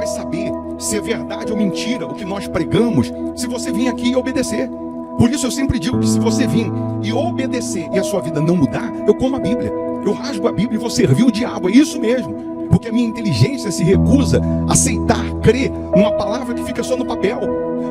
saber se é verdade ou mentira o que nós pregamos se você vir aqui e obedecer. Por isso eu sempre digo que se você vir e obedecer e a sua vida não mudar, eu como a Bíblia, eu rasgo a Bíblia e vou servir o diabo, é isso mesmo. Porque a minha inteligência se recusa a aceitar, crer numa palavra que fica só no papel.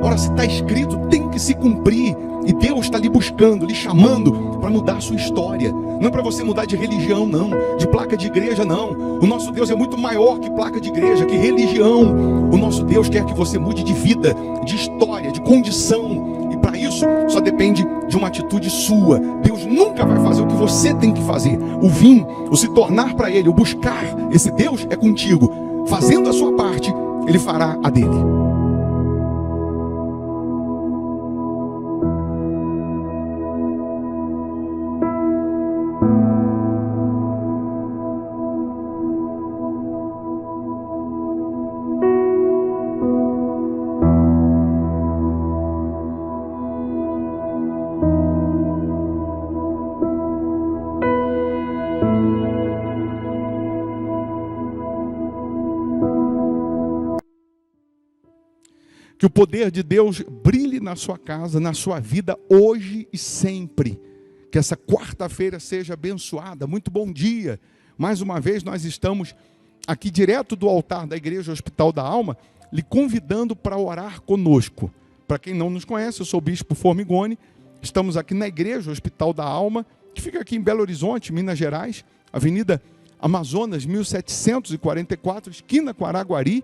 Ora, se está escrito, tem que se cumprir. E Deus está lhe buscando, lhe chamando para mudar a sua história. Não é para você mudar de religião, não. De placa de igreja, não. O nosso Deus é muito maior que placa de igreja, que religião. O nosso Deus quer que você mude de vida, de história, de condição. E para isso, só depende de uma atitude sua. Deus nunca vai fazer o que você tem que fazer. O vir, o se tornar para Ele, o buscar esse Deus é contigo. Fazendo a sua parte, Ele fará a dele. Que o poder de Deus brilhe na sua casa, na sua vida, hoje e sempre. Que essa quarta-feira seja abençoada. Muito bom dia. Mais uma vez nós estamos aqui direto do altar da Igreja Hospital da Alma, lhe convidando para orar conosco. Para quem não nos conhece, eu sou o Bispo Formigoni. Estamos aqui na Igreja Hospital da Alma, que fica aqui em Belo Horizonte, Minas Gerais, Avenida Amazonas, 1744, esquina com Araguari,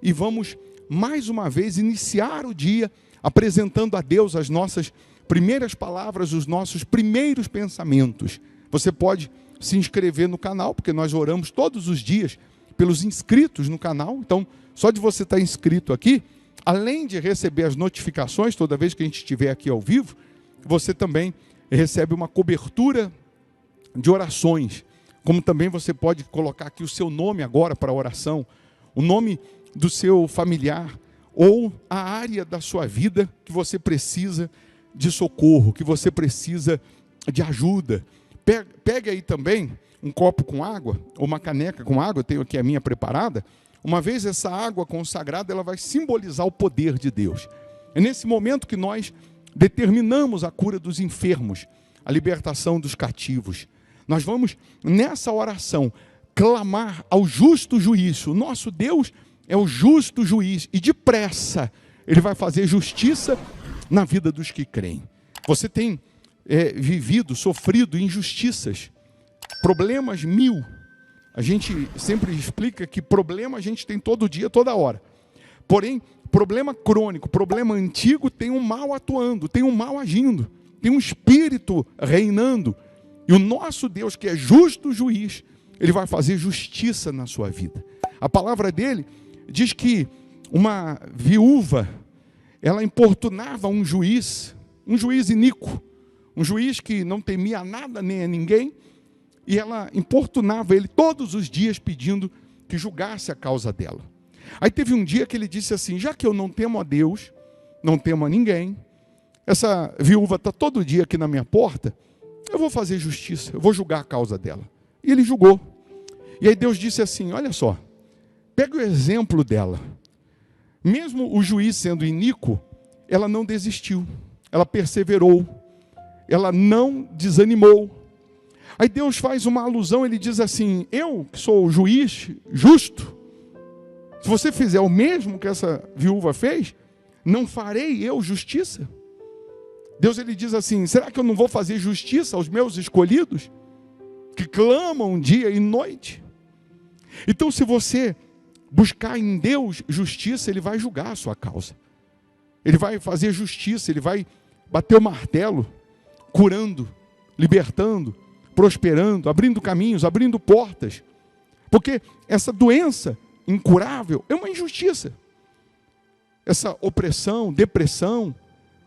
e vamos mais uma vez iniciar o dia apresentando a Deus as nossas primeiras palavras, os nossos primeiros pensamentos. Você pode se inscrever no canal, porque nós oramos todos os dias pelos inscritos no canal. Então, só de você estar inscrito aqui, além de receber as notificações toda vez que a gente estiver aqui ao vivo, você também recebe uma cobertura de orações. Como também você pode colocar aqui o seu nome agora para a oração, o nome do seu familiar ou a área da sua vida que você precisa de socorro, que você precisa de ajuda. Pegue aí também um copo com água, ou uma caneca com água, eu tenho aqui a minha preparada. Uma vez essa água consagrada, ela vai simbolizar o poder de Deus. É nesse momento que nós determinamos a cura dos enfermos, a libertação dos cativos. Nós vamos, nessa oração, clamar ao justo juiz. O nosso Deus é o justo juiz e depressa Ele vai fazer justiça na vida dos que creem. Você tem vivido, sofrido injustiças, problemas mil. A gente sempre explica que problema a gente tem todo dia, toda hora. Porém, problema crônico, problema antigo, tem um mal atuando, tem um mal agindo, tem um espírito reinando. E o nosso Deus, que é justo juiz, Ele vai fazer justiça na sua vida. A palavra dele diz que uma viúva, ela importunava um juiz iníquo, um juiz que não temia nada nem a ninguém, e ela importunava ele todos os dias pedindo que julgasse a causa dela. Aí teve um dia que ele disse assim: já que eu não temo a Deus, não temo a ninguém, essa viúva está todo dia aqui na minha porta, eu vou fazer justiça, eu vou julgar a causa dela. E ele julgou. E aí Deus disse assim: olha só, pega o exemplo dela. Mesmo o juiz sendo iníquo, ela não desistiu, ela perseverou, ela não desanimou. Aí Deus faz uma alusão, ele diz assim: eu que sou o juiz justo, se você fizer o mesmo que essa viúva fez, não farei eu justiça? Deus ele diz assim: será que eu não vou fazer justiça aos meus escolhidos, que clamam dia e noite? Então, se você buscar em Deus justiça, Ele vai julgar a sua causa. Ele vai fazer justiça, Ele vai bater o martelo, curando, libertando, prosperando, abrindo caminhos, abrindo portas. Porque essa doença incurável é uma injustiça. Essa opressão, depressão,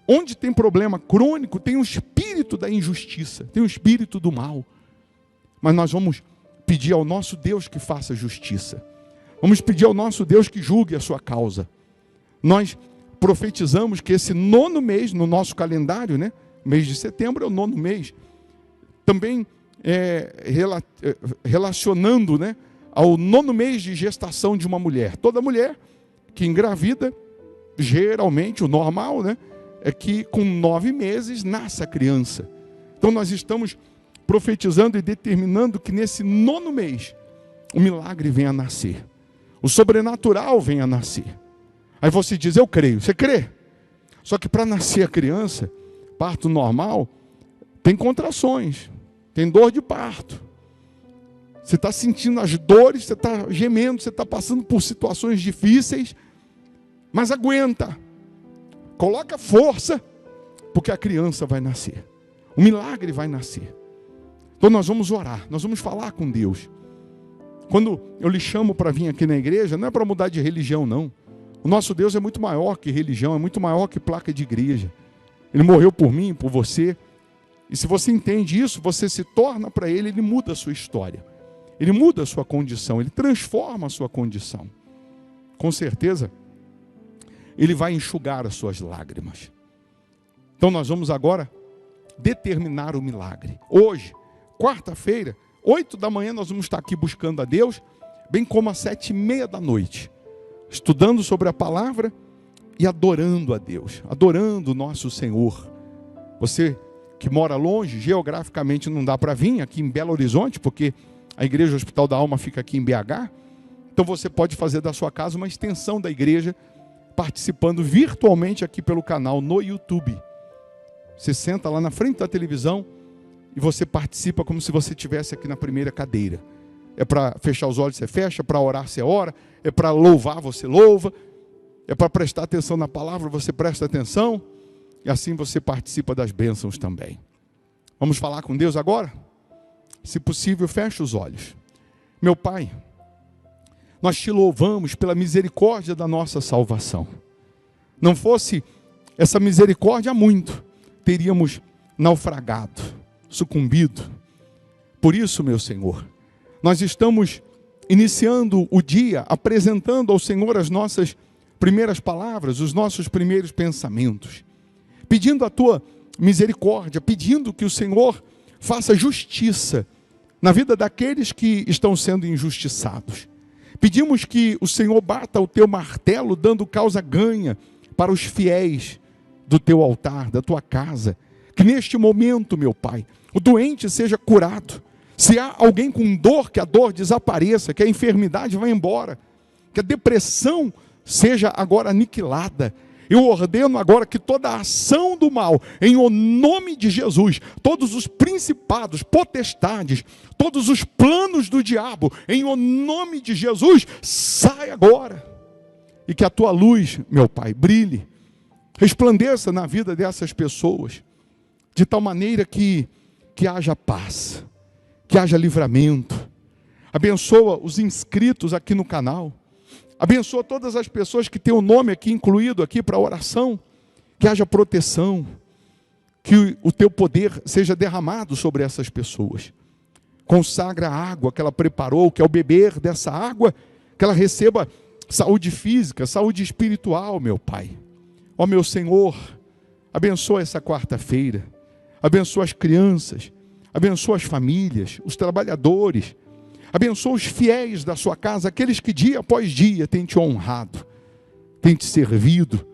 onde tem problema crônico, tem o espírito da injustiça, tem o espírito do mal. Mas nós vamos pedir ao nosso Deus que faça justiça. Vamos pedir ao nosso Deus que julgue a sua causa. Nós profetizamos que esse 9º mês no nosso calendário, né? Mês de setembro é o 9º mês. Também relacionando, né, ao 9º mês de gestação de uma mulher. Toda mulher que engravida, geralmente o normal, né, é que com 9 meses nasce a criança. Então nós estamos profetizando e determinando que nesse 9º mês o milagre venha a nascer, o sobrenatural venha a nascer. Aí você diz, eu creio. Você crê? Só que para nascer a criança, parto normal, tem contrações, tem dor de parto. Você está sentindo as dores, você está gemendo, você está passando por situações difíceis, mas aguenta, coloca força, porque a criança vai nascer, o milagre vai nascer. Então nós vamos orar, nós vamos falar com Deus. Quando eu lhe chamo para vir aqui na igreja, não é para mudar de religião, não. O nosso Deus é muito maior que religião, é muito maior que placa de igreja. Ele morreu por mim, por você. E se você entende isso, você se torna para Ele, Ele muda a sua história. Ele muda a sua condição, Ele transforma a sua condição. Com certeza, Ele vai enxugar as suas lágrimas. Então nós vamos agora determinar o milagre. Hoje, quarta-feira, 8 da manhã, nós vamos estar aqui buscando a Deus, bem como às 7:30 da noite, estudando sobre a palavra e adorando a Deus, adorando o nosso Senhor. Você que mora longe, geograficamente não dá para vir aqui em Belo Horizonte, porque a Igreja Hospital da Alma fica aqui em BH, então você pode fazer da sua casa uma extensão da igreja, participando virtualmente aqui pelo canal no YouTube. Você senta lá na frente da televisão e você participa como se você estivesse aqui na primeira cadeira. É para fechar os olhos, você fecha, para orar, você ora, é para louvar, você louva, é para prestar atenção na palavra, você presta atenção, e assim você participa das bênçãos também. Vamos falar com Deus agora? Se possível, feche os olhos. Meu Pai, nós te louvamos pela misericórdia da nossa salvação. Não fosse essa misericórdia, há muito teríamos naufragado, sucumbido. Por isso, meu Senhor, nós estamos iniciando o dia apresentando ao Senhor as nossas primeiras palavras, os nossos primeiros pensamentos, pedindo a tua misericórdia, pedindo que o Senhor faça justiça na vida daqueles que estão sendo injustiçados. Pedimos que o Senhor bata o teu martelo, dando causa ganha para os fiéis do teu altar, da tua casa. Que neste momento, meu Pai, o doente seja curado. Se há alguém com dor, que a dor desapareça, que a enfermidade vá embora, que a depressão seja agora aniquilada. Eu ordeno agora que toda a ação do mal, em o nome de Jesus, todos os principados, potestades, todos os planos do diabo, em o nome de Jesus, sai agora. E que a tua luz, meu Pai, brilhe, resplandeça na vida dessas pessoas, de tal maneira que haja paz, que haja livramento. Abençoa os inscritos aqui no canal. Abençoa todas as pessoas que têm o nome aqui incluído aqui para oração. Que haja proteção. Que o teu poder seja derramado sobre essas pessoas. Consagra a água que ela preparou, que ao beber dessa água, que ela receba saúde física, saúde espiritual, meu Pai. Ó meu Senhor, abençoa essa quarta-feira. Abençoa as crianças. Abençoa as famílias, os trabalhadores. Abençoa os fiéis da sua casa, aqueles que dia após dia têm te honrado, têm te servido,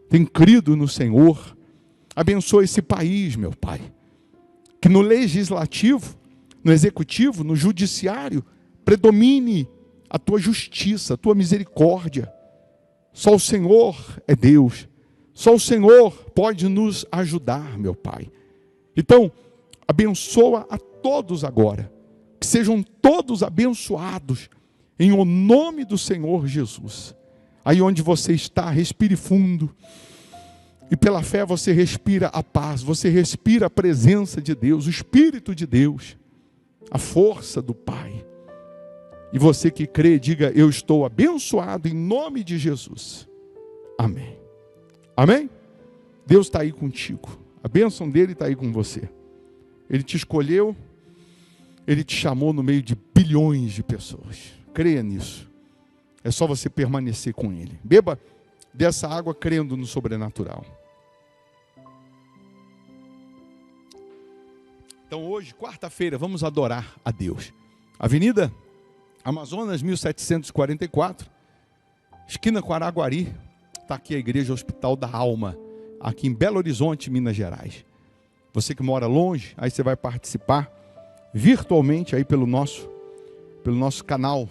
têm crido no Senhor. Abençoa esse país, meu Pai. Que no legislativo, no executivo, no judiciário, predomine a tua justiça, a tua misericórdia. Só o Senhor é Deus. Só o Senhor pode nos ajudar, meu Pai. Então, abençoa a todos agora. Que sejam todos abençoados em o nome do Senhor Jesus. Aí onde você está, respire fundo. E pela fé você respira a paz, você respira a presença de Deus, o Espírito de Deus, a força do Pai. E você que crê, diga, eu estou abençoado em nome de Jesus. Amém. Amém? Deus está aí contigo. A bênção dele está aí com você. Ele te escolheu. Ele te chamou no meio de bilhões de pessoas. Creia nisso. É só você permanecer com Ele. Beba dessa água crendo no sobrenatural. Então hoje, quarta-feira, vamos adorar a Deus. Avenida Amazonas 1744. esquina com Araguari, está aqui a Igreja Hospital da Alma, aqui em Belo Horizonte, Minas Gerais. Você que mora longe, aí você vai participar virtualmente aí pelo nosso canal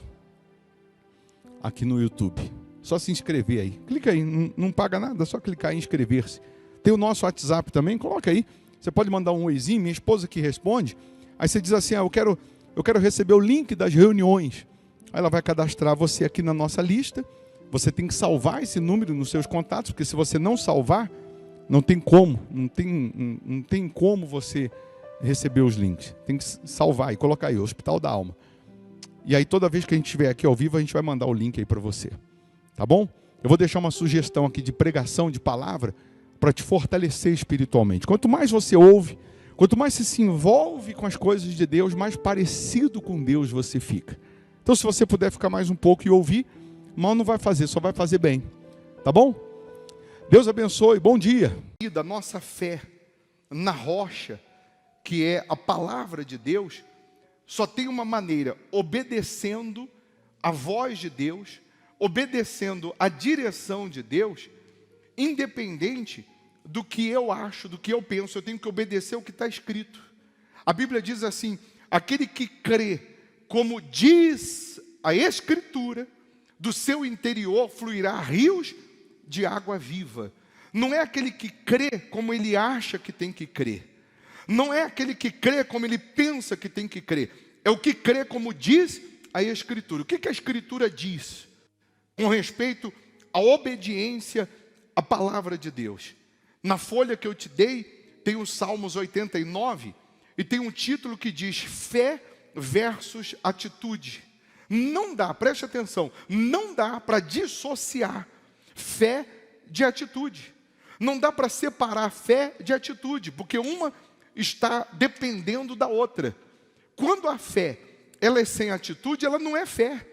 aqui no YouTube. Só se inscrever aí. Clica aí, não paga nada, é só clicar em inscrever-se. Tem o nosso WhatsApp também, coloca aí. Você pode mandar um oizinho, minha esposa que responde. Aí você diz assim, eu quero receber o link das reuniões. Aí ela vai cadastrar você aqui na nossa lista. Você tem que salvar esse número nos seus contatos, porque se você não salvar, não tem como você receber os links. Tem que salvar e colocar aí, Hospital da Alma. E aí toda vez que a gente estiver aqui ao vivo, a gente vai mandar o link aí para você. Tá bom? Eu vou deixar uma sugestão aqui de pregação, de palavra, para te fortalecer espiritualmente. Quanto mais você ouve, quanto mais você se envolve com as coisas de Deus, mais parecido com Deus você fica. Então se você puder ficar mais um pouco e ouvir, mal não vai fazer, só vai fazer bem. Tá bom? Deus abençoe, bom dia. Da nossa fé na rocha, que é a palavra de Deus, só tem uma maneira: obedecendo a voz de Deus, obedecendo a direção de Deus, independente do que eu acho, do que eu penso. Eu tenho que obedecer o que está escrito. A Bíblia diz assim: aquele que crê como diz a Escritura, do seu interior fluirá rios de água viva. Não é aquele que crê como ele acha que tem que crer. Não é aquele que crê como ele pensa que tem que crer. É o que crê como diz a Escritura. O que a Escritura diz com respeito à obediência à palavra de Deus? Na folha que eu te dei, tem o Salmos 89, e tem um título que diz fé versus atitude. Não dá, preste atenção, não dá para dissociar fé de atitude. Não dá para separar fé de atitude, porque uma está dependendo da outra. Quando a fé ela é sem atitude, ela não é fé.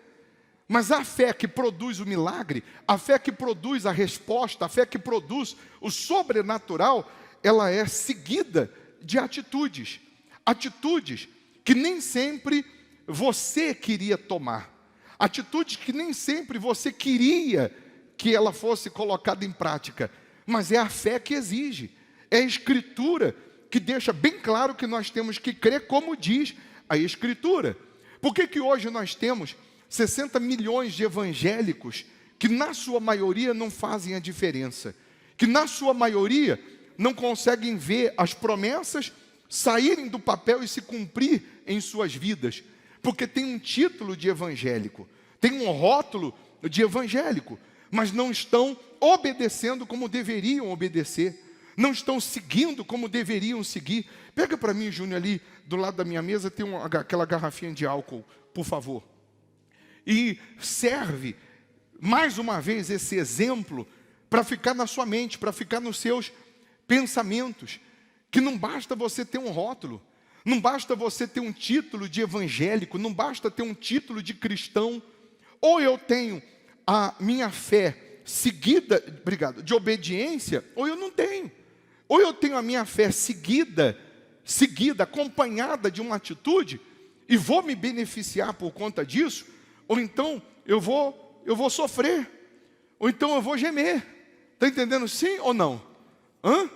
Mas a fé que produz o milagre, a fé que produz a resposta, a fé que produz o sobrenatural, ela é seguida de atitudes. Atitudes que nem sempre você queria tomar. Atitudes que nem sempre você queria que ela fosse colocada em prática. Mas é a fé que exige. É a Escritura que deixa bem claro que nós temos que crer como diz a Escritura. Por que hoje nós temos 60 milhões de evangélicos que na sua maioria não fazem a diferença? Que na sua maioria não conseguem ver as promessas saírem do papel e se cumprir em suas vidas? Porque tem um título de evangélico, tem um rótulo de evangélico, mas não estão obedecendo como deveriam obedecer, não estão seguindo como deveriam seguir. Pega para mim, Júnior, ali do lado da minha mesa tem aquela garrafinha de álcool, por favor. E serve, mais uma vez, esse exemplo para ficar na sua mente, para ficar nos seus pensamentos, que não basta você ter um rótulo, não basta você ter um título de evangélico, não basta ter um título de cristão. Ou eu tenho a minha fé seguida, de obediência, ou eu não tenho. Ou eu tenho a minha fé seguida, acompanhada de uma atitude, e vou me beneficiar por conta disso, ou então eu vou sofrer, ou então eu vou gemer. Está entendendo sim ou não? Hã?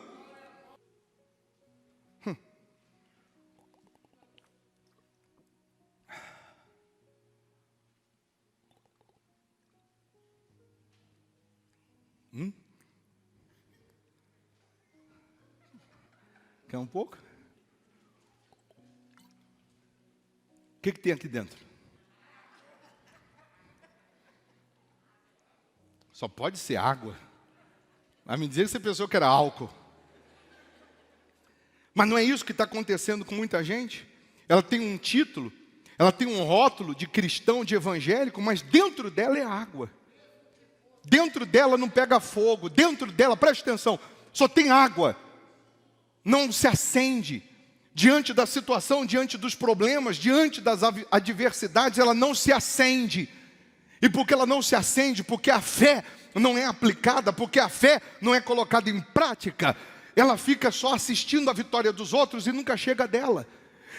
Quer um pouco? O que tem aqui dentro? Só pode ser água. Vai me dizer que você pensou que era álcool. Mas não é isso que está acontecendo com muita gente? Ela tem um título, ela tem um rótulo de cristão, de evangélico, mas dentro dela é água. Dentro dela não pega fogo, dentro dela, preste atenção, só tem água. Não se acende diante da situação, diante dos problemas, diante das adversidades, ela não se acende. E porque ela não se acende, porque a fé não é aplicada, porque a fé não é colocada em prática, ela fica só assistindo a vitória dos outros e nunca chega dela.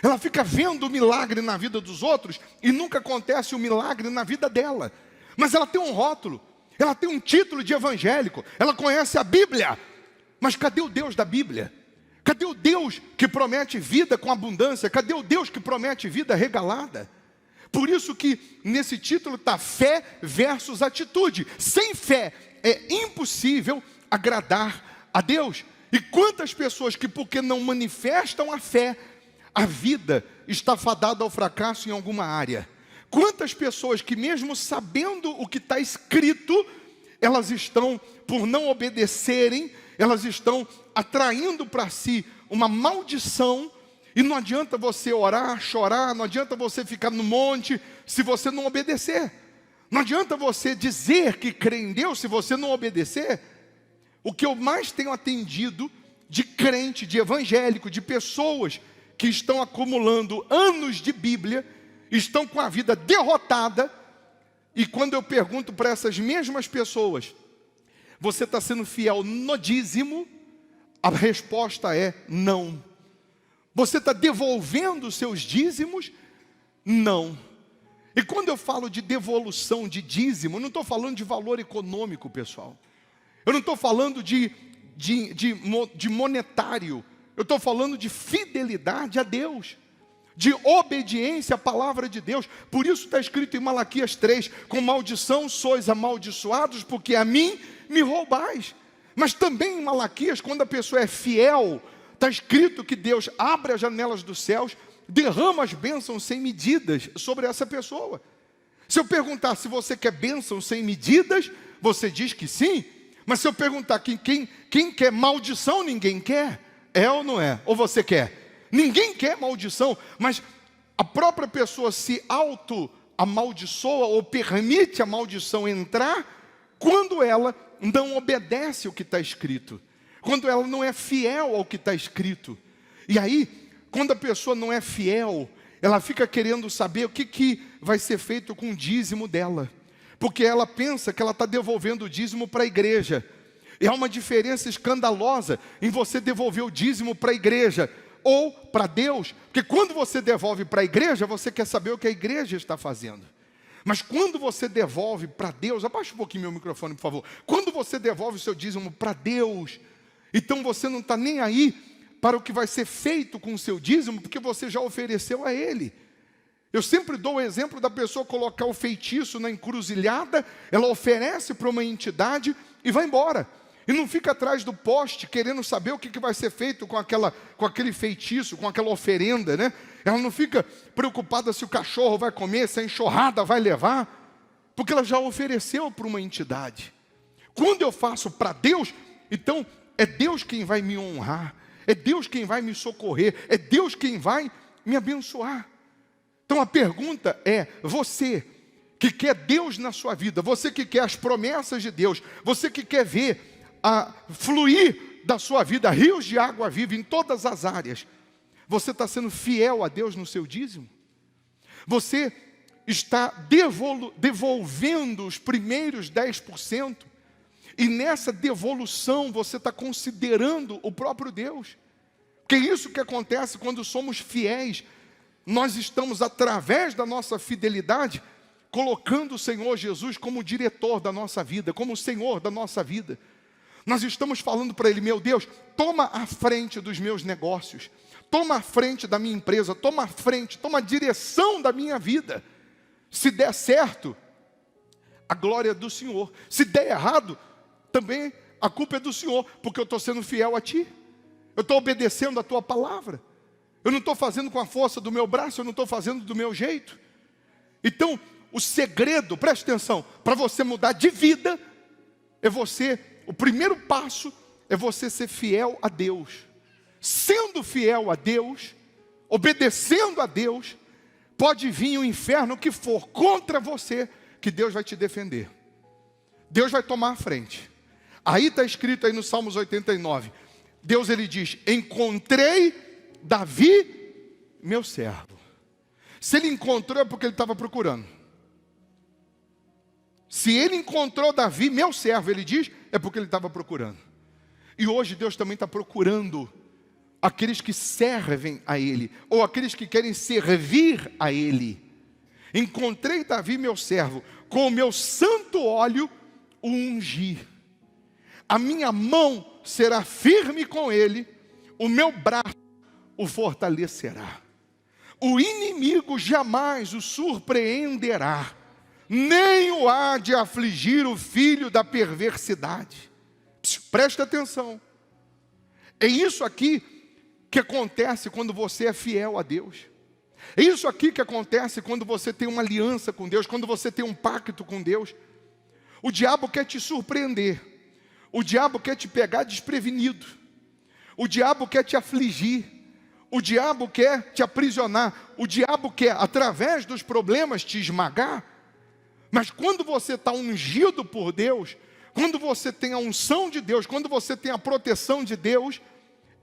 Ela fica vendo o milagre na vida dos outros e nunca acontece o milagre na vida dela. Mas ela tem um rótulo, ela tem um título de evangélico, ela conhece a Bíblia, mas cadê o Deus da Bíblia? Cadê o Deus que promete vida com abundância? Cadê o Deus que promete vida regalada? Por isso que nesse título está fé versus atitude. Sem fé é impossível agradar a Deus. E quantas pessoas que, porque não manifestam a fé, a vida está fadada ao fracasso em alguma área. Quantas pessoas que, mesmo sabendo o que está escrito, elas estão, por não obedecerem, elas estão atraindo para si uma maldição. E não adianta você orar, chorar, não adianta você ficar no monte se você não obedecer. Não adianta você dizer que crê em Deus se você não obedecer. O que eu mais tenho atendido de crente, de evangélico, de pessoas que estão acumulando anos de Bíblia, estão com a vida derrotada, e quando eu pergunto para essas mesmas pessoas, você está sendo fiel no dízimo? A resposta é não. Você está devolvendo os seus dízimos? Não. E quando eu falo de devolução de dízimo, eu não estou falando de valor econômico, pessoal. Eu não estou falando de monetário. Eu estou falando de fidelidade a Deus, de obediência à palavra de Deus. Por isso está escrito em Malaquias 3, com maldição sois amaldiçoados, porque a mim me roubais. Mas também em Malaquias, quando a pessoa é fiel, está escrito que Deus abre as janelas dos céus, derrama as bênçãos sem medidas sobre essa pessoa. Se eu perguntar se você quer bênçãos sem medidas, você diz que sim. Mas se eu perguntar quem quer maldição, ninguém quer. É ou não é? Ou você quer? Ninguém quer maldição, mas a própria pessoa se auto-amaldiçoa ou permite a maldição entrar quando ela não obedece o que está escrito. Quando ela não é fiel ao que está escrito. E aí, quando a pessoa não é fiel, ela fica querendo saber o que vai ser feito com o dízimo dela. Porque ela pensa que ela está devolvendo o dízimo para a igreja. E há uma diferença escandalosa em você devolver o dízimo para a igreja ou para Deus. Porque quando você devolve para a igreja, você quer saber o que a igreja está fazendo. Mas quando você devolve para Deus, abaixa um pouquinho meu microfone, por favor. Quando você devolve o seu dízimo para Deus, então você não está nem aí para o que vai ser feito com o seu dízimo, porque você já ofereceu a Ele. Eu sempre dou o exemplo da pessoa colocar o feitiço na encruzilhada, ela oferece para uma entidade e vai embora. E não fica atrás do poste querendo saber o que vai ser feito com aquele feitiço, com aquela oferenda, né? Ela não fica preocupada se o cachorro vai comer, se a enxurrada vai levar, porque ela já ofereceu para uma entidade. Quando eu faço para Deus, então é Deus quem vai me honrar, é Deus quem vai me socorrer, é Deus quem vai me abençoar. Então a pergunta é, você que quer Deus na sua vida, você que quer as promessas de Deus, você que quer ver a fluir da sua vida rios de água viva em todas as áreas, você está sendo fiel a Deus no seu dízimo? Você está devolvendo os primeiros 10%? E nessa devolução você está considerando o próprio Deus? Porque é isso que acontece quando somos fiéis. Nós estamos, através da nossa fidelidade, colocando o Senhor Jesus como diretor da nossa vida, como o Senhor da nossa vida. Nós estamos falando para Ele, meu Deus, toma a frente dos meus negócios, toma a frente da minha empresa, toma a frente, toma a direção da minha vida. Se der certo, a glória é do Senhor. Se der errado, também a culpa é do Senhor, porque eu estou sendo fiel a Ti. Eu estou obedecendo a Tua palavra. Eu não estou fazendo com a força do meu braço, eu não estou fazendo do meu jeito. Então, o segredo, preste atenção, para você mudar de vida, o primeiro passo é você ser fiel a Deus. Sendo fiel a Deus, obedecendo a Deus, pode vir o inferno que for contra você, que Deus vai te defender. Deus vai tomar a frente. Aí está escrito aí no Salmos 89, Deus ele diz, encontrei Davi, meu servo. Se ele encontrou é porque ele estava procurando. Se ele encontrou Davi, meu servo, ele diz, é porque ele estava procurando. E hoje Deus também está procurando aqueles que servem a Ele, ou aqueles que querem servir a Ele. Encontrei Davi, meu servo, com o meu santo óleo o ungir. A minha mão será firme com ele, o meu braço o fortalecerá. O inimigo jamais o surpreenderá, nem o há de afligir o filho da perversidade. Presta atenção. É isso aqui que acontece quando você é fiel a Deus. É isso aqui que acontece quando você tem uma aliança com Deus, quando você tem um pacto com Deus. O diabo quer te surpreender. O diabo quer te pegar desprevenido. O diabo quer te afligir. O diabo quer te aprisionar. O diabo quer, através dos problemas, te esmagar. Mas quando você está ungido por Deus, quando você tem a unção de Deus, quando você tem a proteção de Deus,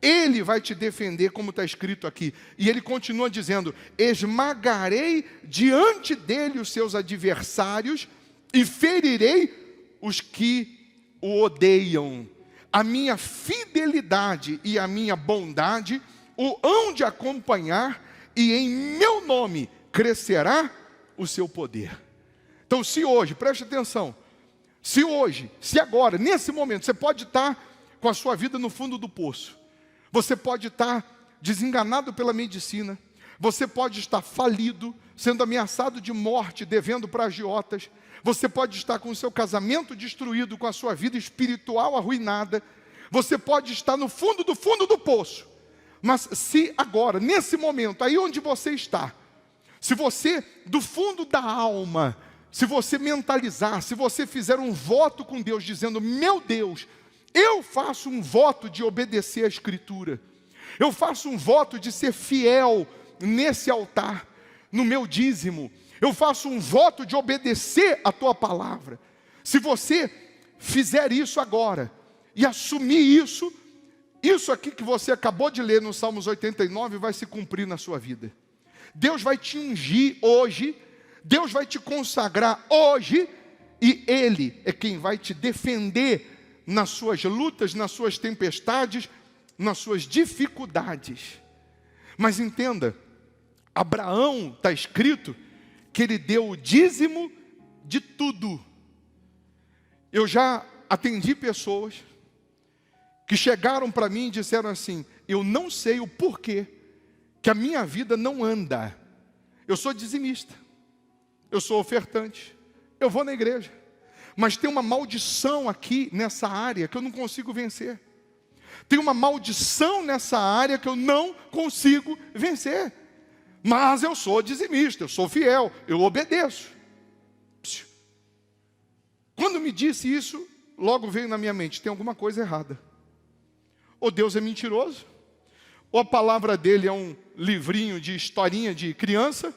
Ele vai te defender, como está escrito aqui. E Ele continua dizendo: esmagarei diante dele os seus adversários e ferirei os que o odeiam. A minha fidelidade e a minha bondade o hão de acompanhar, e em meu nome crescerá o seu poder. Então, se hoje, preste atenção, se hoje, se agora, nesse momento, você pode estar com a sua vida no fundo do poço, você pode estar desenganado pela medicina, você pode estar falido, sendo ameaçado de morte, devendo para agiotas, você pode estar com o seu casamento destruído, com a sua vida espiritual arruinada, você pode estar no fundo do poço. Mas se agora, nesse momento, aí onde você está, se você, do fundo da alma, se você mentalizar, se você fizer um voto com Deus, dizendo: meu Deus, eu faço um voto de obedecer à Escritura, eu faço um voto de ser fiel nesse altar, no meu dízimo, eu faço um voto de obedecer a tua palavra. Se você fizer isso agora, e assumir isso aqui que você acabou de ler no Salmos 89 vai se cumprir na sua vida. Deus vai te ungir hoje, Deus vai te consagrar hoje, e Ele é quem vai te defender nas suas lutas, nas suas tempestades, nas suas dificuldades. Mas entenda, Abraão, está escrito que ele deu o dízimo de tudo. Eu já atendi pessoas que chegaram para mim e disseram assim: eu não sei o porquê que a minha vida não anda. Eu sou dizimista, eu sou ofertante, eu vou na igreja, mas tem uma maldição aqui nessa área que eu não consigo vencer. Tem uma maldição nessa área que eu não consigo vencer. Mas eu sou dizimista, eu sou fiel, eu obedeço. Quando me disse isso, logo veio na minha mente: tem alguma coisa errada. Ou Deus é mentiroso, ou a palavra dele é um livrinho de historinha de criança,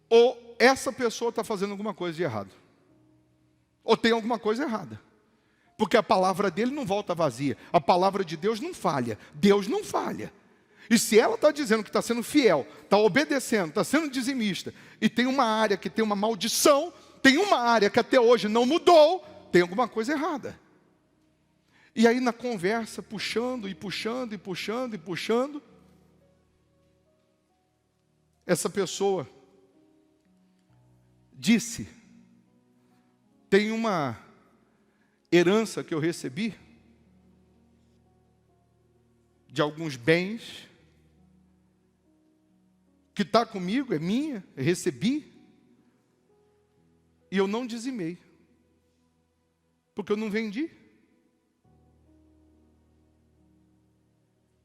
ou essa pessoa está fazendo alguma coisa de errado, ou tem alguma coisa errada, porque a palavra dele não volta vazia, a palavra de Deus não falha, Deus não falha. E se ela está dizendo que está sendo fiel, está obedecendo, está sendo dizimista, e tem uma área que tem uma maldição, tem uma área que até hoje não mudou, tem alguma coisa errada. E aí na conversa, puxando, essa pessoa disse: tem uma herança que eu recebi, de alguns bens, que está comigo, é minha, eu recebi, e eu não dizimei, porque eu não vendi.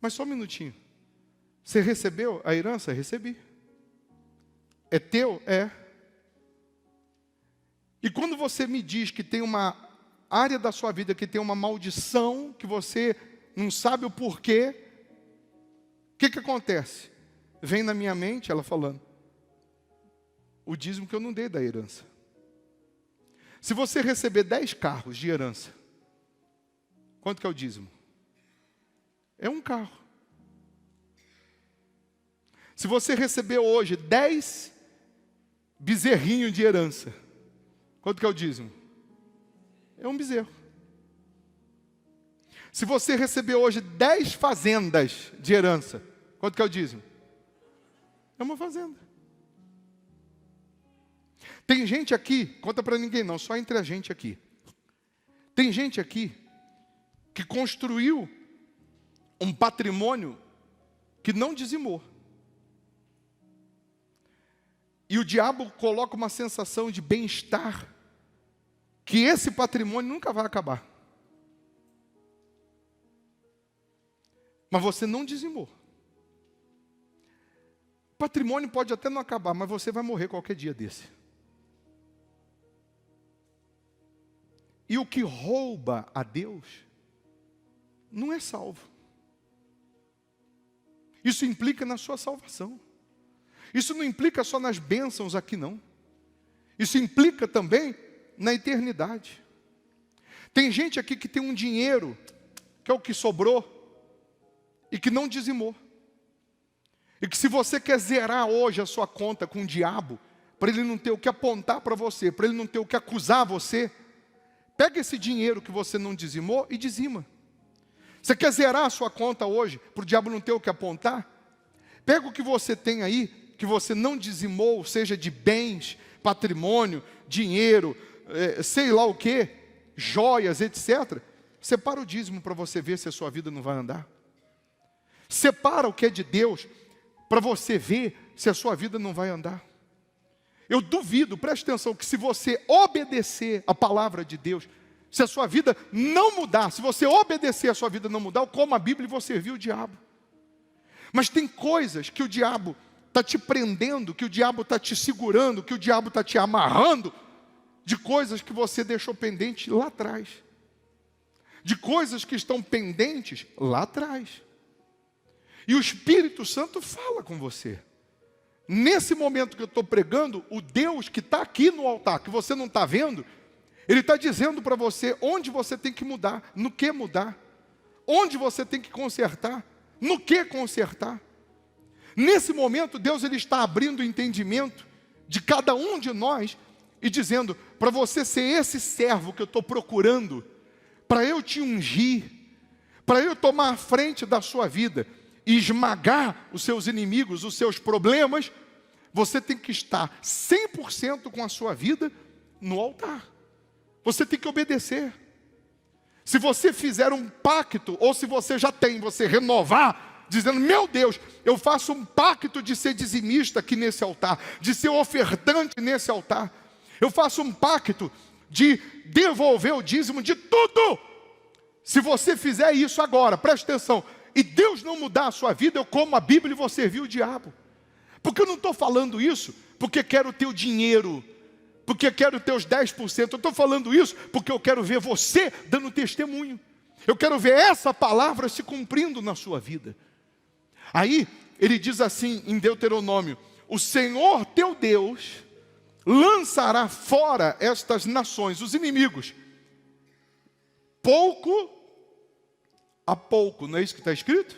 Mas só um minutinho. Você recebeu a herança? Recebi. É teu? É. E quando você me diz que tem uma área da sua vida que tem uma maldição, que você não sabe o porquê, o que acontece? Vem na minha mente ela falando: o dízimo que eu não dei da herança. Se você receber 10 carros de herança, quanto que é o dízimo? É um carro. Se você receber hoje 10 bezerrinhos de herança, quanto que é o dízimo? É um bezerro. Se você receber hoje 10 fazendas de herança, quanto que é o dízimo? É uma fazenda. Tem gente aqui, conta para ninguém não, só entre a gente aqui. Tem gente aqui que construiu um patrimônio que não dizimou. E o diabo coloca uma sensação de bem-estar, que esse patrimônio nunca vai acabar. Mas você não dizimou. O patrimônio pode até não acabar, mas você vai morrer qualquer dia desse. E o que rouba a Deus não é salvo. Isso implica na sua salvação. Isso não implica só nas bênçãos aqui, não. Isso implica também na eternidade. Tem gente aqui que tem um dinheiro, que é o que sobrou, e que não dizimou. E que se você quer zerar hoje a sua conta com o diabo, para ele não ter o que apontar para você, para ele não ter o que acusar você, pega esse dinheiro que você não dizimou e dizima. Você quer zerar a sua conta hoje, para o diabo não ter o que apontar? Pega o que você tem aí, que você não dizimou, seja de bens, patrimônio, dinheiro, sei lá o que, joias, etc. Separa o dízimo para você ver se a sua vida não vai andar. Separa o que é de Deus para você ver se a sua vida não vai andar. Eu duvido, preste atenção, que se você obedecer a palavra de Deus, se a sua vida não mudar, se você obedecer a sua vida não mudar, como a Bíblia, você serviu o diabo. Mas tem coisas que o diabo está te prendendo, que o diabo está te segurando, que o diabo está te amarrando, de coisas que você deixou pendente lá atrás. De coisas que estão pendentes lá atrás. E o Espírito Santo fala com você. Nesse momento que eu estou pregando, o Deus que está aqui no altar, que você não está vendo, Ele está dizendo para você onde você tem que mudar, no que mudar, onde você tem que consertar, no que consertar. Nesse momento, Deus ele está abrindo o entendimento de cada um de nós e dizendo, para você ser esse servo que eu estou procurando, para eu te ungir, para eu tomar a frente da sua vida, e esmagar os seus inimigos, os seus problemas, você tem que estar 100% com a sua vida no altar. Você tem que obedecer. Se você fizer um pacto, ou se você já tem, você renovar, dizendo, meu Deus, eu faço um pacto de ser dizimista aqui nesse altar, de ser ofertante nesse altar. Eu faço um pacto de devolver o dízimo de tudo. Se você fizer isso agora, preste atenção, e Deus não mudar a sua vida, eu como a Bíblia e vou servir o diabo. Porque eu não estou falando isso porque quero o teu dinheiro, porque quero os teus 10%. Eu estou falando isso porque eu quero ver você dando testemunho. Eu quero ver essa palavra se cumprindo na sua vida. Aí, ele diz assim em Deuteronômio, o Senhor teu Deus lançará fora estas nações, os inimigos, pouco a pouco, não é isso que está escrito?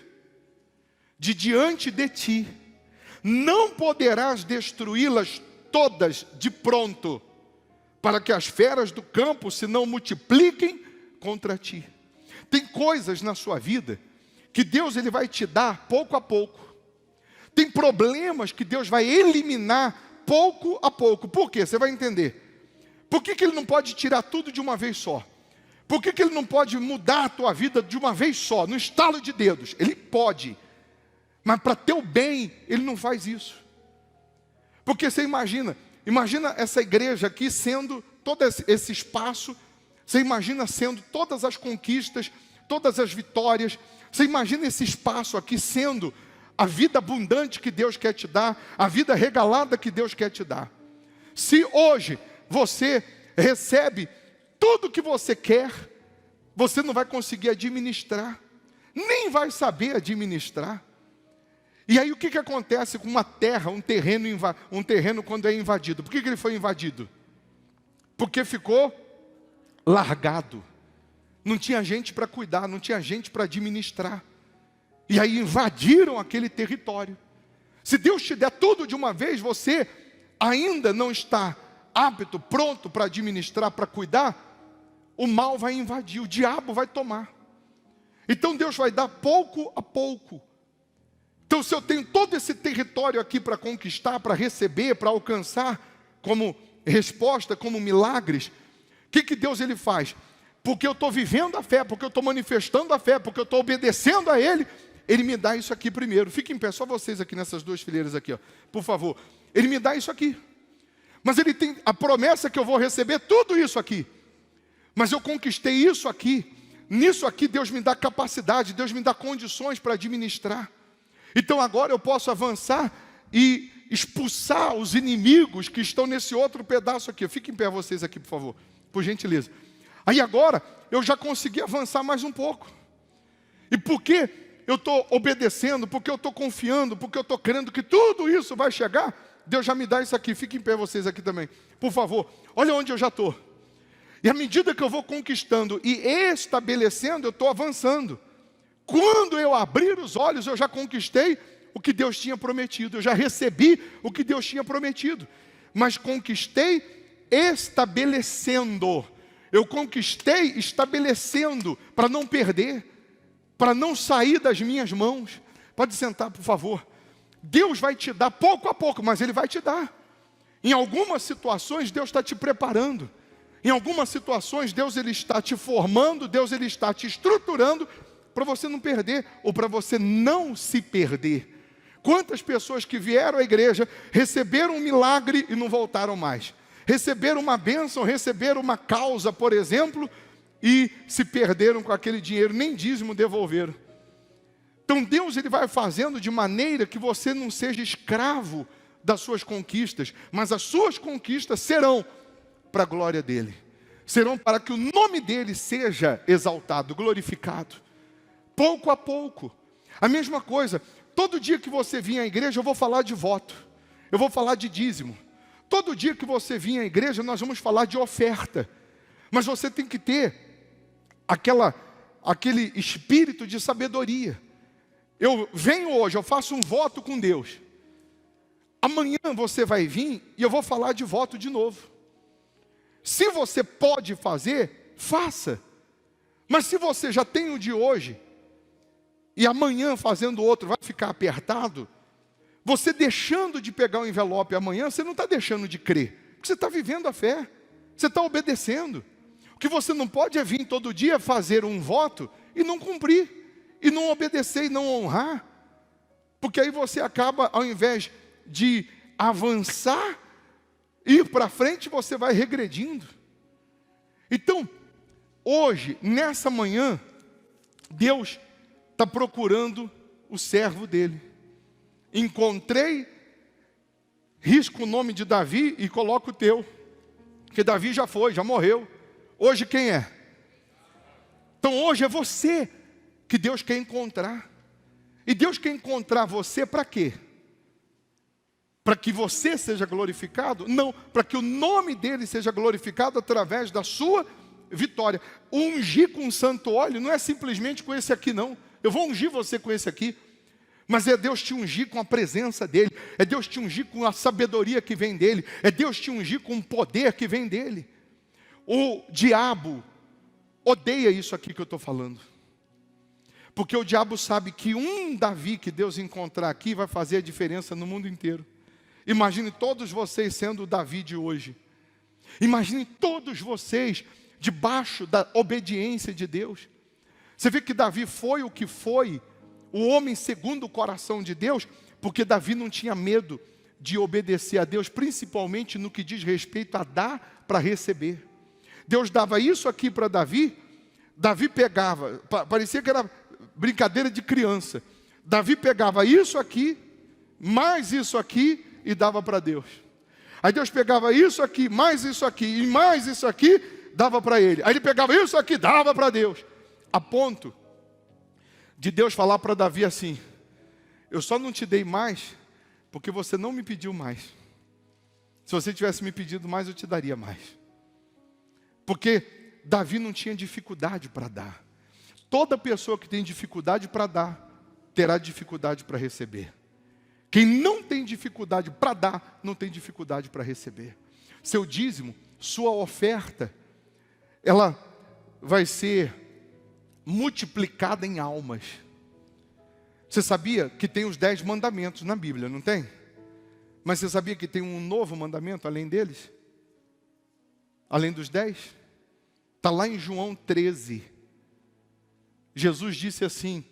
De diante de ti, não poderás destruí-las todas de pronto, para que as feras do campo se não multipliquem contra ti. Tem coisas na sua vida que Deus ele vai te dar pouco a pouco. Tem problemas que Deus vai eliminar pouco a pouco. Por quê? Você vai entender. Por que Ele não pode tirar tudo de uma vez só? Por que Ele não pode mudar a tua vida de uma vez só, no estalo de dedos? Ele pode, mas para teu bem, Ele não faz isso. Porque você imagina essa igreja aqui sendo todo esse espaço, você imagina sendo todas as conquistas, todas as vitórias, você imagina esse espaço aqui sendo a vida abundante que Deus quer te dar, a vida regalada que Deus quer te dar. Se hoje você recebe tudo que você quer, você não vai conseguir administrar, nem vai saber administrar. E aí o que acontece com uma terra, um terreno quando é invadido? Por que ele foi invadido? Porque ficou largado. Não tinha gente para cuidar, não tinha gente para administrar. E aí invadiram aquele território. Se Deus te der tudo de uma vez, você ainda não está apto, pronto para administrar, para cuidar, o mal vai invadir, o diabo vai tomar. Então Deus vai dar pouco a pouco. Então se eu tenho todo esse território aqui para conquistar, para receber, para alcançar, como resposta, como milagres, o que Deus ele faz? Porque eu estou vivendo a fé, porque eu estou manifestando a fé, porque eu estou obedecendo a Ele, Ele me dá isso aqui primeiro. Fiquem em pé, só vocês aqui nessas duas fileiras aqui, ó, por favor. Ele me dá isso aqui. Mas Ele tem a promessa que eu vou receber tudo isso aqui. Mas eu conquistei isso aqui. Nisso aqui Deus me dá capacidade, Deus me dá condições para administrar. Então agora eu posso avançar e expulsar os inimigos que estão nesse outro pedaço aqui. Fiquem em pé vocês aqui, por favor, por gentileza. Aí agora eu já consegui avançar mais um pouco. E por que eu estou obedecendo, porque eu estou confiando, porque eu estou crendo que tudo isso vai chegar, Deus já me dá isso aqui. Fiquem em pé vocês aqui também, por favor. Olha onde eu já estou. E à medida que eu vou conquistando e estabelecendo, eu estou avançando. Quando eu abrir os olhos, eu já conquistei o que Deus tinha prometido. Eu já recebi o que Deus tinha prometido. Mas conquistei estabelecendo. Eu conquistei estabelecendo, para não perder, para não sair das minhas mãos. Pode sentar, por favor. Deus vai te dar pouco a pouco, mas Ele vai te dar. Em algumas situações, Deus está te preparando. Em algumas situações, Deus ele está te formando, Deus ele está te estruturando, para você não perder, ou para você não se perder. Quantas pessoas que vieram à igreja, receberam um milagre e não voltaram mais. Receberam uma bênção, receberam uma causa, por exemplo, e se perderam com aquele dinheiro, nem dízimo devolveram. Então Deus ele vai fazendo de maneira que você não seja escravo das suas conquistas, mas as suas conquistas serão para a glória dEle. Serão para que o nome dEle seja exaltado, glorificado. Pouco a pouco. A mesma coisa, todo dia que você vir à igreja eu vou falar de voto, eu vou falar de dízimo. Todo dia que você vir à igreja, nós vamos falar de oferta. Mas você tem que ter aquele espírito de sabedoria. Eu venho hoje, eu faço um voto com Deus. Amanhã você vai vir e eu vou falar de voto de novo. Se você pode fazer, faça. Mas se você já tem o de hoje, e amanhã fazendo outro vai ficar apertado, você deixando de pegar o envelope amanhã, você não está deixando de crer, porque você está vivendo a fé, você está obedecendo. O que você não pode é vir todo dia fazer um voto e não cumprir, e não obedecer e não honrar, porque aí você acaba, ao invés de avançar, ir para frente, você vai regredindo. Então, hoje, nessa manhã, Deus está procurando o servo dele. Encontrei, risco o nome de Davi e coloco o teu, porque Davi já foi, já morreu. Hoje quem é? Então hoje é você que Deus quer encontrar. E Deus quer encontrar você para quê? Para que você seja glorificado? Não, para que o nome dele seja glorificado através da sua vitória. Ungir com um santo óleo não é simplesmente com esse aqui não. Eu vou ungir você com esse aqui. Mas é Deus te ungir com a presença dEle. É Deus te ungir com a sabedoria que vem dEle. É Deus te ungir com o poder que vem dEle. O diabo odeia isso aqui que eu estou falando. Porque o diabo sabe que um Davi que Deus encontrar aqui vai fazer a diferença no mundo inteiro. Imagine todos vocês sendo o Davi de hoje. Imagine todos vocês debaixo da obediência de Deus. Você vê que Davi foi o que foi, o homem segundo o coração de Deus, porque Davi não tinha medo de obedecer a Deus, principalmente no que diz respeito a dar para receber. Deus dava isso aqui para Davi, Davi pegava, parecia que era brincadeira de criança. Davi pegava isso aqui, mais isso aqui e dava para Deus. Aí Deus pegava isso aqui, mais isso aqui e mais isso aqui, dava para ele. Aí ele pegava isso aqui, dava para Deus. A ponto de Deus falar para Davi assim: eu só não te dei mais porque você não me pediu mais. Se você tivesse me pedido mais, eu te daria mais. Porque Davi não tinha dificuldade para dar. Toda pessoa que tem dificuldade para dar, terá dificuldade para receber. Quem não tem dificuldade para dar, não tem dificuldade para receber. Seu dízimo, sua oferta, ela vai ser multiplicada em almas. Você sabia que tem os 10 mandamentos na Bíblia, não tem? Mas você sabia que tem um novo mandamento além deles? além dos 10? Está lá em João 13. Jesus disse assim,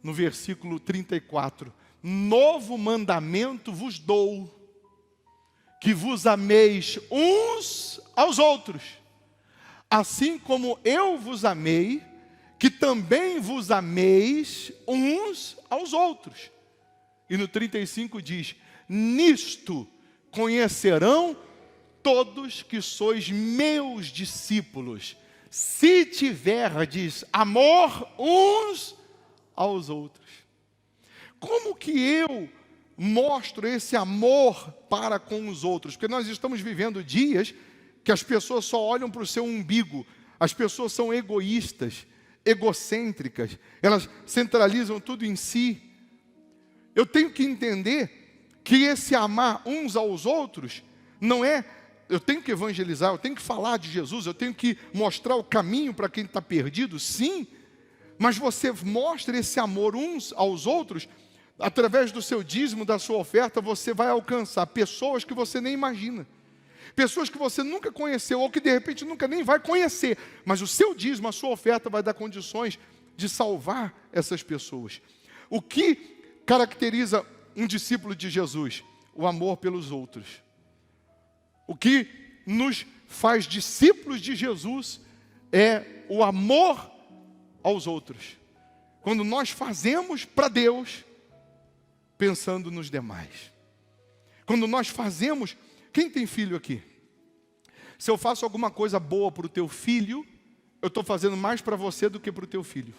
no versículo 34, novo mandamento vos dou, que vos ameis uns aos outros, assim como eu vos amei, que também vos ameis uns aos outros. E no 35 diz, nisto conhecerão todos que sois meus discípulos, se tiverdes amor uns aos outros. Como que eu mostro esse amor para com os outros? Porque nós estamos vivendo dias que as pessoas só olham para o seu umbigo, as pessoas são egoístas, egocêntricas, elas centralizam tudo em si. Eu tenho que entender que esse amar uns aos outros não é, eu tenho que evangelizar, eu tenho que falar de Jesus, eu tenho que mostrar o caminho para quem está perdido, sim, mas você mostra esse amor uns aos outros, através do seu dízimo, da sua oferta, você vai alcançar pessoas que você nem imagina. Pessoas que você nunca conheceu, ou que de repente nunca nem vai conhecer. Mas o seu dízimo, a sua oferta vai dar condições de salvar essas pessoas. O que caracteriza um discípulo de Jesus? O amor pelos outros. O que nos faz discípulos de Jesus é o amor aos outros. Quando nós fazemos para Deus, pensando nos demais. Quando nós fazemos... Quem tem filho aqui? Se eu faço alguma coisa boa para o teu filho, eu estou fazendo mais para você do que para o teu filho.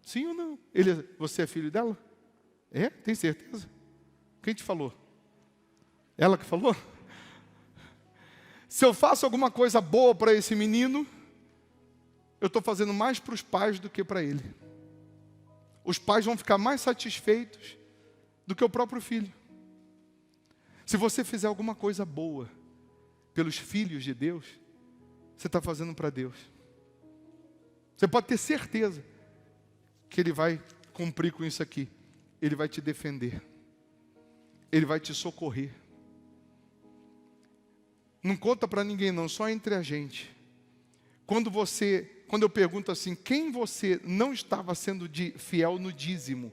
Sim ou não? Você é filho dela? É? Tem certeza? Quem te falou? Ela que falou? Se eu faço alguma coisa boa para esse menino, eu estou fazendo mais para os pais do que para ele. Os pais vão ficar mais satisfeitos do que o próprio filho. Se você fizer alguma coisa boa pelos filhos de Deus, você está fazendo para Deus. Você pode ter certeza que Ele vai cumprir com isso aqui. Ele vai te defender. Ele vai te socorrer. Não conta para ninguém não, só entre a gente. Quando eu pergunto assim, quem você não estava sendo fiel no dízimo,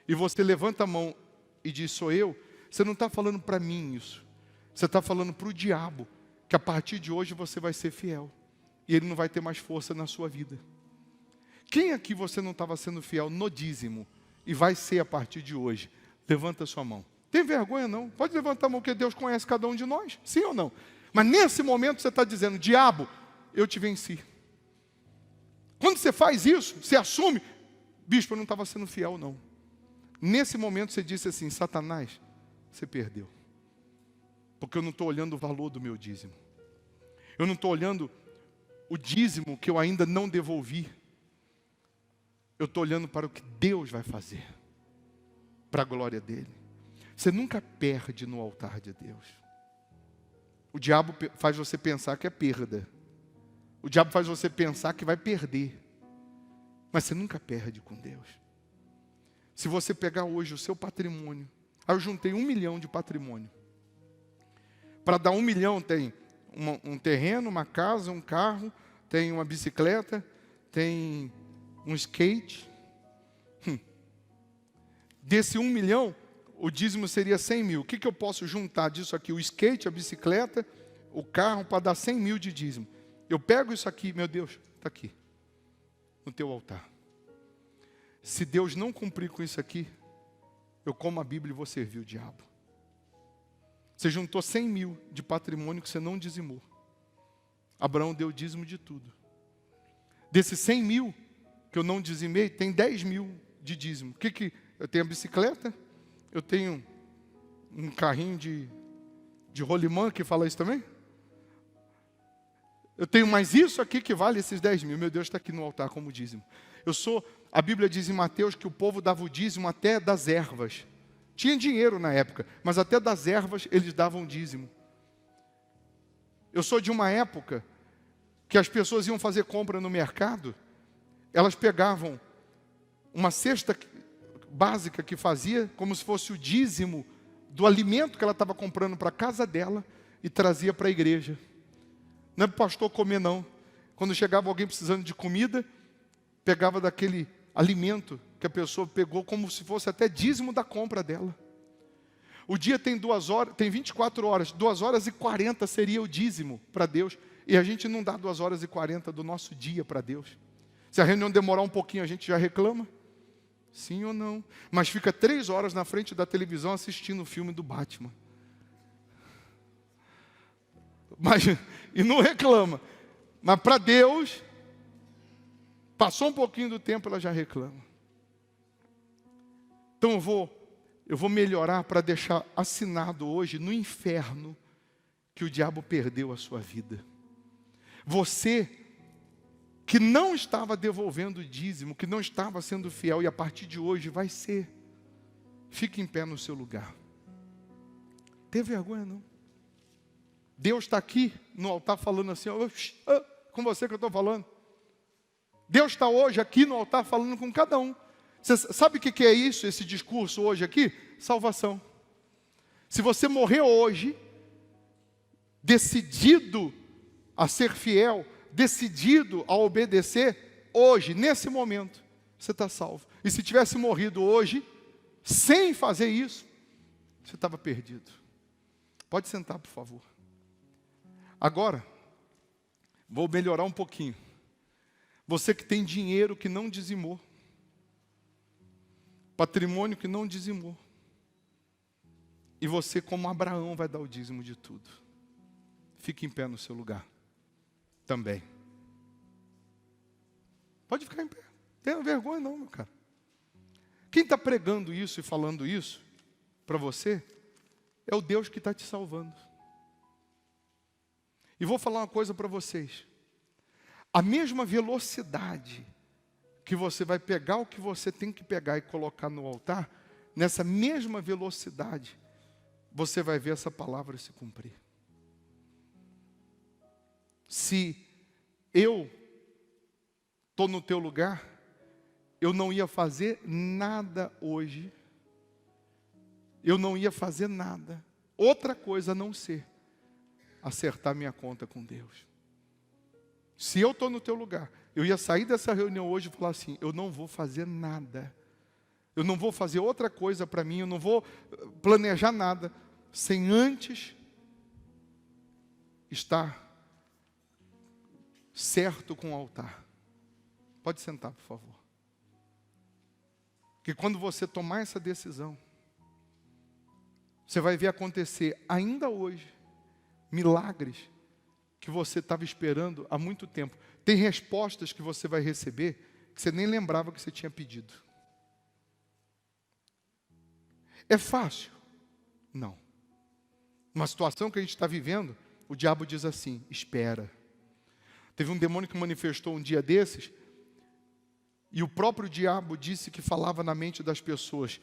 e você levanta a mão e diz, sou eu, você não está falando para mim isso. Você está falando para o diabo, que a partir de hoje você vai ser fiel. E ele não vai ter mais força na sua vida. Quem aqui você não estava sendo fiel no dízimo, e vai ser a partir de hoje? Levanta a sua mão. Tem vergonha não? Pode levantar a mão, porque Deus conhece cada um de nós. Sim ou não? Mas nesse momento você está dizendo, diabo, eu te venci. Quando você faz isso, você assume, bispo, eu não estava sendo fiel não. Nesse momento você disse assim, Satanás, você perdeu. Porque eu não estou olhando o valor do meu dízimo. Eu não estou olhando o dízimo que eu ainda não devolvi. Eu estou olhando para o que Deus vai fazer. Para a glória dEle. Você nunca perde no altar de Deus. O diabo faz você pensar que é perda. O diabo faz você pensar que vai perder. Mas você nunca perde com Deus. Se você pegar hoje o seu patrimônio. Aí eu juntei 1 milhão de patrimônio. Para dar 1 milhão tem um terreno, uma casa, um carro, tem uma bicicleta, tem um skate. Desse 1 milhão, o dízimo seria 100 mil. O que eu posso juntar disso aqui? O skate, a bicicleta, o carro, para dar 100 mil de dízimo. Eu pego isso aqui, meu Deus, está aqui, no teu altar. Se Deus não cumprir com isso aqui, eu como a Bíblia e vou servir o diabo. Você juntou 100 mil de patrimônio que você não dizimou. Abraão deu dízimo de tudo. Desses 100 mil que eu não dizimei, tem 10 mil de dízimo. Eu tenho a bicicleta, eu tenho um carrinho de rolimã que fala isso também. Eu tenho mais isso aqui que vale esses 10 mil. Meu Deus, está aqui no altar como dízimo. A Bíblia diz em Mateus que o povo dava o dízimo até das ervas. Tinha dinheiro na época, mas até das ervas eles davam dízimo. Eu sou de uma época que as pessoas iam fazer compra no mercado, elas pegavam uma cesta básica que fazia, como se fosse o dízimo do alimento que ela estava comprando para a casa dela e trazia para a igreja. Não é para o pastor comer, não. Quando chegava alguém precisando de comida, pegava daquele alimento que a pessoa pegou como se fosse até dízimo da compra dela. O dia tem 2 horas, tem 24 horas, 2 horas e 40 seria o dízimo para Deus. E a gente não dá 2 horas e 40 do nosso dia para Deus. Se a reunião demorar um pouquinho, a gente já reclama? Sim ou não? Mas fica 3 horas na frente da televisão assistindo o filme do Batman. E não reclama. Mas para Deus, passou um pouquinho do tempo, ela já reclama. Então eu vou melhorar para deixar assinado hoje no inferno que o diabo perdeu a sua vida. Você que não estava devolvendo o dízimo, que não estava sendo fiel, e a partir de hoje vai ser. Fique em pé no seu lugar. Tem vergonha não? Deus está aqui no altar falando assim, com você que eu estou falando. Deus está hoje aqui no altar falando com cada um. Você sabe o que é isso, esse discurso hoje aqui? Salvação. Se você morrer hoje, decidido a ser fiel, decidido a obedecer, hoje, nesse momento, você está salvo. E se tivesse morrido hoje, sem fazer isso, você estava perdido. Pode sentar, por favor. Agora, vou melhorar um pouquinho. Você que tem dinheiro que não dizimou, patrimônio que não dizimou, e você, como Abraão, vai dar o dízimo de tudo. Fique em pé no seu lugar. Também. Pode ficar em pé. Não tenha vergonha não, meu cara. Quem está pregando isso e falando isso para você é o Deus que está te salvando. E vou falar uma coisa para vocês. A mesma velocidade que você vai pegar o que você tem que pegar e colocar no altar, nessa mesma velocidade, você vai ver essa palavra se cumprir. Se eu estou no teu lugar, eu não ia fazer nada hoje. Eu não ia fazer nada. Outra coisa a não ser acertar minha conta com Deus. Se eu estou no teu lugar, eu ia sair dessa reunião hoje e falar assim, eu não vou fazer nada. Eu não vou fazer outra coisa para mim, eu não vou planejar nada, sem antes estar certo com o altar. Pode sentar, por favor. Porque quando você tomar essa decisão, você vai ver acontecer ainda hoje milagres que você estava esperando há muito tempo. Tem respostas que você vai receber que você nem lembrava que você tinha pedido. É fácil? Não. Uma situação que a gente está vivendo, o diabo diz assim, espera. Teve um demônio que manifestou um dia desses, e o próprio diabo disse que falava na mente das pessoas.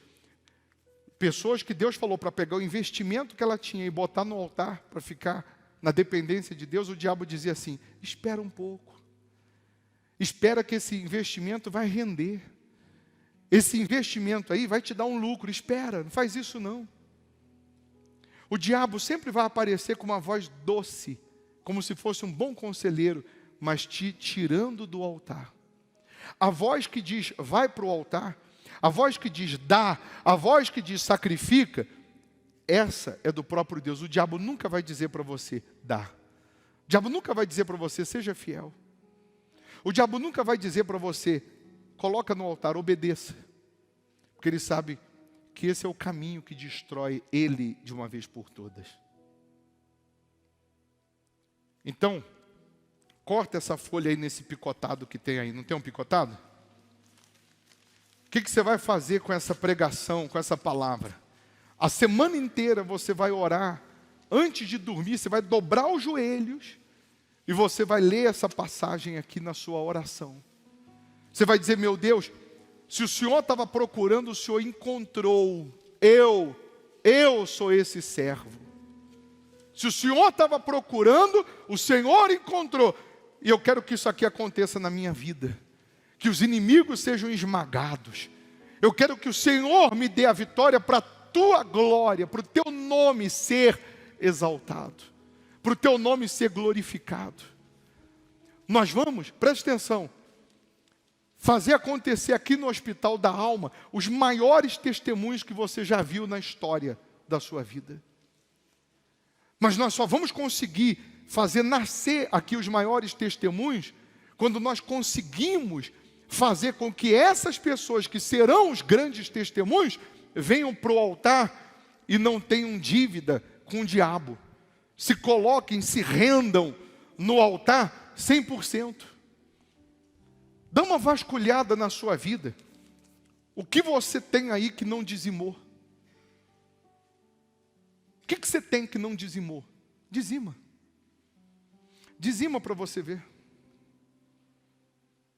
Pessoas que Deus falou para pegar o investimento que ela tinha e botar no altar para ficar na dependência de Deus, o diabo dizia assim, espera um pouco. Espera que esse investimento vai render. Esse investimento aí vai te dar um lucro, espera, não faz isso não. O diabo sempre vai aparecer com uma voz doce, como se fosse um bom conselheiro, mas te tirando do altar. A voz que diz, vai para o altar, a voz que diz, dá, a voz que diz, sacrifica, essa é do próprio Deus. O diabo nunca vai dizer para você, dá. O diabo nunca vai dizer para você, seja fiel. O diabo nunca vai dizer para você, coloca no altar, obedeça. Porque ele sabe que esse é o caminho que destrói ele de uma vez por todas. Então, corta essa folha aí nesse picotado que tem aí. Não tem um picotado? O que você vai fazer com essa pregação, com essa palavra? A semana inteira você vai orar. Antes de dormir, você vai dobrar os joelhos e você vai ler essa passagem aqui na sua oração. Você vai dizer, meu Deus, se o Senhor estava procurando, o Senhor encontrou. Eu sou esse servo. Se o Senhor estava procurando, o Senhor encontrou. E eu quero que isso aqui aconteça na minha vida. Que os inimigos sejam esmagados. Eu quero que o Senhor me dê a vitória para a tua glória, para o teu nome ser exaltado. para o teu nome ser glorificado. Nós vamos, preste atenção, fazer acontecer aqui no Hospital da Alma os maiores testemunhos que você já viu na história da sua vida. Mas nós só vamos conseguir fazer nascer aqui os maiores testemunhos quando nós conseguimos fazer com que essas pessoas que serão os grandes testemunhos venham para o altar e não tenham dívida com o diabo. Se coloquem, se rendam no altar 100%. Dá uma vasculhada na sua vida. O que você tem aí que não dizimou? O que você tem que não dizimou? Dizima. Dizima para você ver.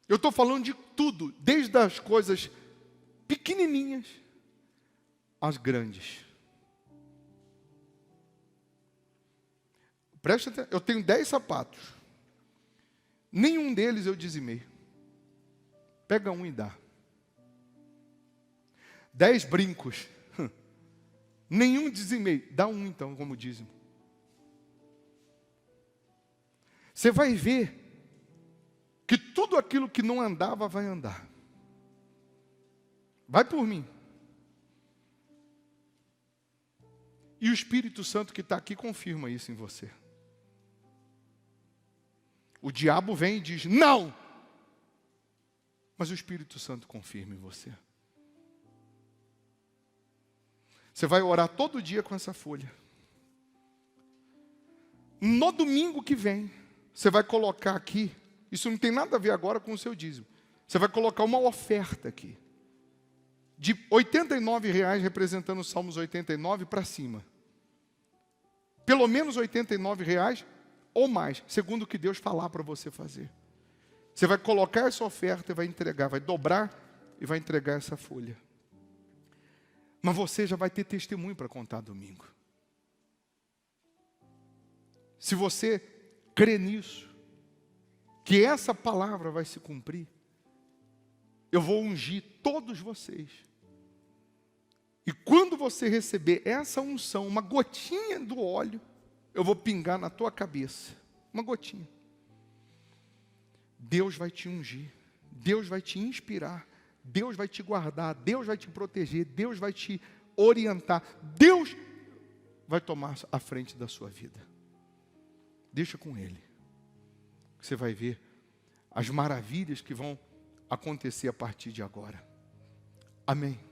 Eu estou falando de tudo, desde as coisas pequenininhas às grandes. Presta atenção, eu tenho 10 sapatos. Nenhum deles eu dizimei. Pega um e dá. 10 brincos. Nenhum dizimei. Dá um então, como dízimo. Você vai ver que tudo aquilo que não andava vai andar. Vai por mim. E o Espírito Santo que está aqui confirma isso em você. O diabo vem e diz, não! Mas o Espírito Santo confirma em você. Você vai orar todo dia com essa folha. No domingo que vem, você vai colocar aqui, isso não tem nada a ver agora com o seu dízimo. Você vai colocar uma oferta aqui, de R$ 89,00, representando os Salmos 89 para cima. Pelo menos R$ 89,00 ou mais, segundo o que Deus falar para você fazer. Você vai colocar essa oferta e vai entregar, vai dobrar e vai entregar essa folha. Mas você já vai ter testemunho para contar domingo. Se você crê nisso, que essa palavra vai se cumprir, eu vou ungir todos vocês. E quando você receber essa unção, uma gotinha do óleo, eu vou pingar na tua cabeça. Uma gotinha. Deus vai te ungir. Deus vai te inspirar. Deus vai te guardar. Deus vai te proteger. Deus vai te orientar. Deus vai tomar a frente da sua vida. Deixa com Ele. Você vai ver as maravilhas que vão acontecer a partir de agora. Amém.